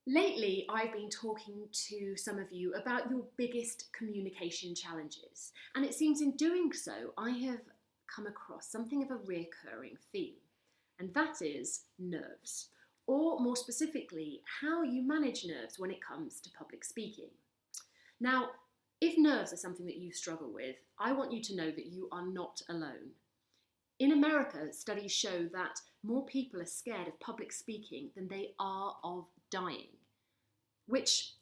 Lately, I've been talking to some of you about your biggest communication challenges, and it seems in doing so, I have come across something of a recurring theme, and that is nerves, or more specifically, how you manage nerves when it comes to public speaking. Now, if nerves are something that you struggle with, I want you to know that you are not alone. In America, studies show that more people are scared of public speaking than they are of dying, which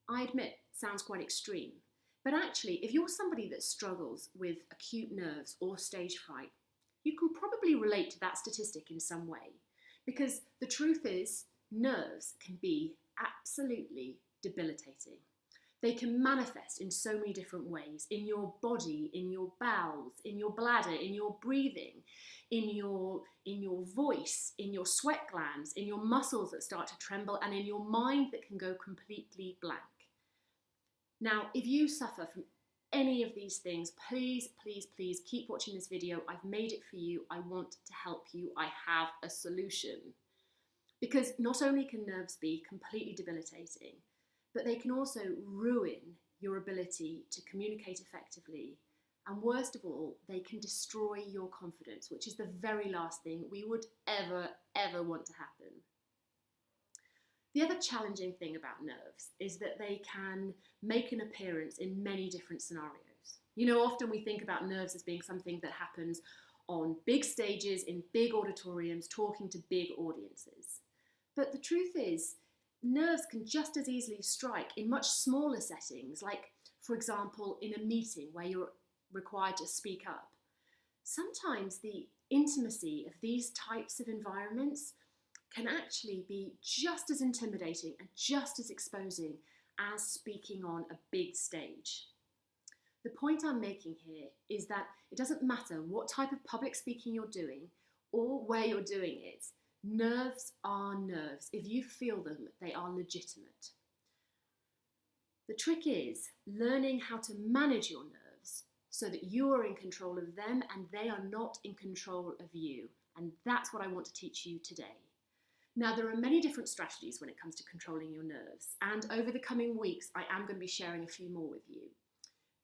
I admit sounds quite extreme. But actually, if you're somebody that struggles with acute nerves or stage fright, you can probably relate to that statistic in some way. Because the truth is, nerves can be absolutely debilitating. They can manifest in so many different ways, in your body, in your bowels, in your bladder, in your breathing, in your voice, in your sweat glands, in your muscles that start to tremble, and in your mind that can go completely blank. Now, if you suffer from any of these things, please, please, please keep watching this video. I've made it for you. I want to help you. I have a solution. Because not only can nerves be completely debilitating, but they can also ruin your ability to communicate effectively. And worst of all, they can destroy your confidence, which is the very last thing we would ever want to happen. The other challenging thing about nerves is that they can make an appearance in many different scenarios. You know, often we think about nerves as being something that happens on big stages, in big auditoriums, talking to big audiences. But the truth is, nerves can just as easily strike in much smaller settings, like, for example, in a meeting where you're required to speak up. Sometimes the intimacy of these types of environments can actually be just as intimidating and just as exposing as speaking on a big stage. The point I'm making here is that it doesn't matter what type of public speaking you're doing or where you're doing it. Nerves are nerves. If you feel them, they are legitimate. The trick is learning how to manage your nerves so that you are in control of them and they are not in control of you. And that's what I want to teach you today. Now, there are many different strategies when it comes to controlling your nerves, and over the coming weeks, I am going to be sharing a few more with you.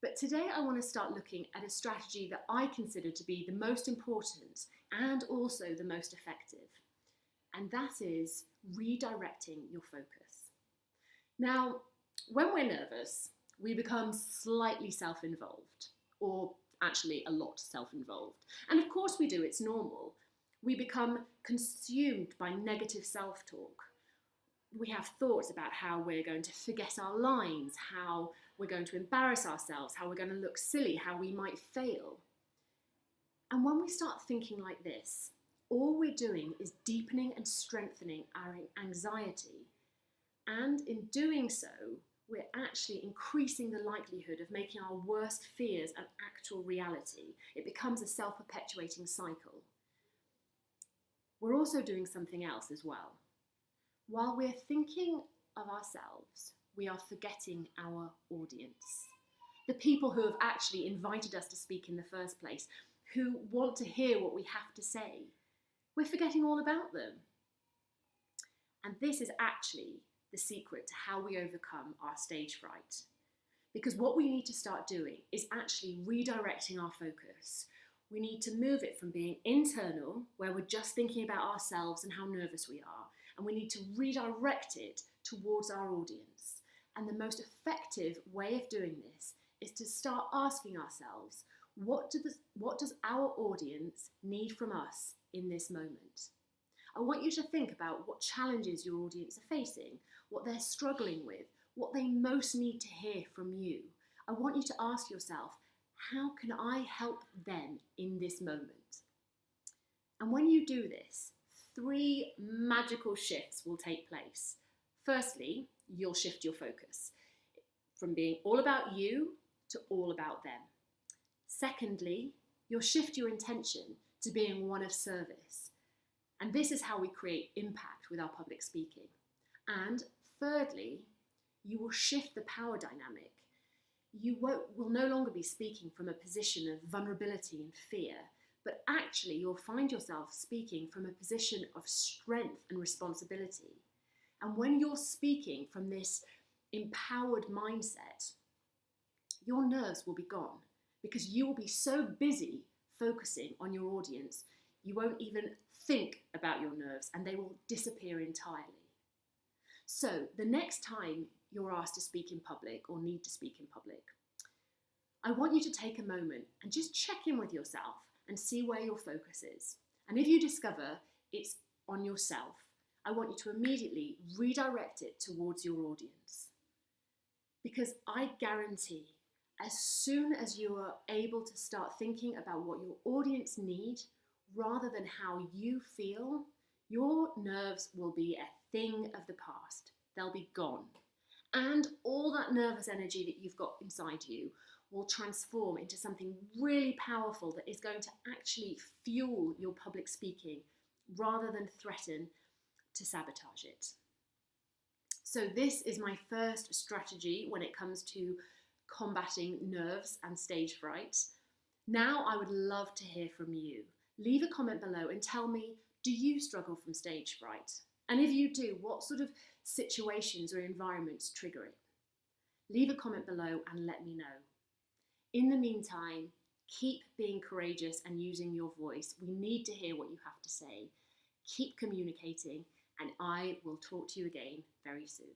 But today I want to start looking at a strategy that I consider to be the most important and also the most effective. And that is redirecting your focus. Now, when we're nervous, we become slightly self-involved, or actually a lot self-involved. And of course we do, it's normal. We become consumed by negative self-talk. We have thoughts about how we're going to forget our lines, how we're going to embarrass ourselves, how we're going to look silly, how we might fail. And when we start thinking like this, all we're doing is deepening and strengthening our anxiety. And in doing so, we're actually increasing the likelihood of making our worst fears an actual reality. It becomes a self-perpetuating cycle. We're also doing something else as well. While we're thinking of ourselves, we are forgetting our audience. The people who have actually invited us to speak in the first place, who want to hear what we have to say. We're forgetting all about them. And this is actually the secret to how we overcome our stage fright. Because what we need to start doing is actually redirecting our focus. We need to move it from being internal, where we're just thinking about ourselves and how nervous we are, and we need to redirect it towards our audience. And the most effective way of doing this is to start asking ourselves, what does our audience need from us in this moment? I want you to think about what challenges your audience are facing, what they're struggling with, what they most need to hear from you. I want you to ask yourself, how can I help them in this moment? And when you do this, 3 magical shifts will take place. Firstly, you'll shift your focus from being all about you to all about them. Secondly, you'll shift your intention to being one of service. And this is how we create impact with our public speaking. And thirdly, you will shift the power dynamic. You will no longer be speaking from a position of vulnerability and fear, but actually you'll find yourself speaking from a position of strength and responsibility. And when you're speaking from this empowered mindset, your nerves will be gone because you will be so busy focusing on your audience, you won't even think about your nerves and they will disappear entirely. So the next time you're asked to speak in public or need to speak in public, I want you to take a moment and just check in with yourself and see where your focus is. And if you discover it's on yourself, I want you to immediately redirect it towards your audience. Because I guarantee, as soon as you are able to start thinking about what your audience need rather than how you feel, your nerves will be a thing of the past. They'll be gone. And all that nervous energy that you've got inside you will transform into something really powerful that is going to actually fuel your public speaking rather than threaten to sabotage it. So this is my first strategy when it comes to combating nerves and stage fright. Now I would love to hear from you. Leave a comment below and tell me, do you struggle from stage fright? And if you do, what sort of situations or environments trigger it? Leave a comment below and let me know. In the meantime, keep being courageous and using your voice. We need to hear what you have to say. Keep communicating, and I will talk to you again very soon.